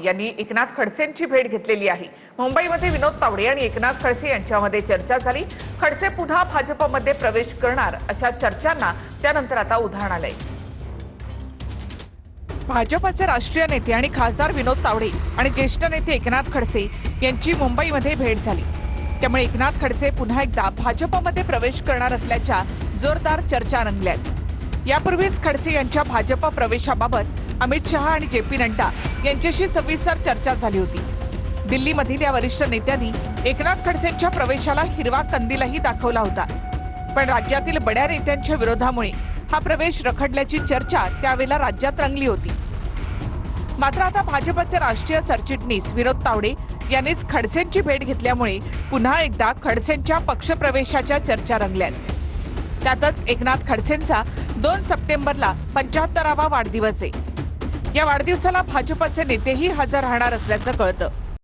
यांनी एकनाथ खडसेंची भेट घेतलेली आहे। मुंबईमध्ये विनोद तावडे आणि एकनाथ खडसे यांच्यामध्ये चर्चा झाली। खडसे पुन्हा भाजपमध्ये प्रवेश करणार अशा चर्चांना त्यानंतर आता उधाण आलंय। भाजपचे राष्ट्रीय नेते आणि खासदार विनोद तावडे आणि ज्येष्ठ नेते एकनाथ खडसे यांची मुंबईमध्ये भेट झाली। त्यामुळे एकनाथ खडसे पुन्हा एकदा भाजपमध्ये प्रवेश करणार असल्याच्या जोरदार चर्चा रंगल्यात। यापूर्वीच खडसे यांच्या भाजप प्रवेशाबाबत अमित शहा आणि जे.पी. नड्डा यांच्याशी सविस्तर चर्चा झाली होती। दिल्लीमधील या वरिष्ठ नेत्यांनी एकनाथ खडसेंच्या प्रवेशाला हिरवा कंदीलही दाखवला होता, पण राज्यातील बड्या नेत्यांच्या विरोधामुळे हा प्रवेश रखडल्याची चर्चा त्यावेळेला राज्यात रंगली होती। मात्र आता भाजपचे राष्ट्रीय सरचिटणीस विनोद तावडे यांनीच खडसेंची भेट घेतल्यामुळे पुन्हा एकदा खडसेंच्या पक्षप्रवेशाच्या चर्चा रंगल्यात। त्यातच एकनाथ खडसेंचा 2 सप्टेंबरला 75वा वाढदिवस आहे। या वाढदिवसाला भाजपचे नेतेही हजर राहणार असल्याचं कळतं।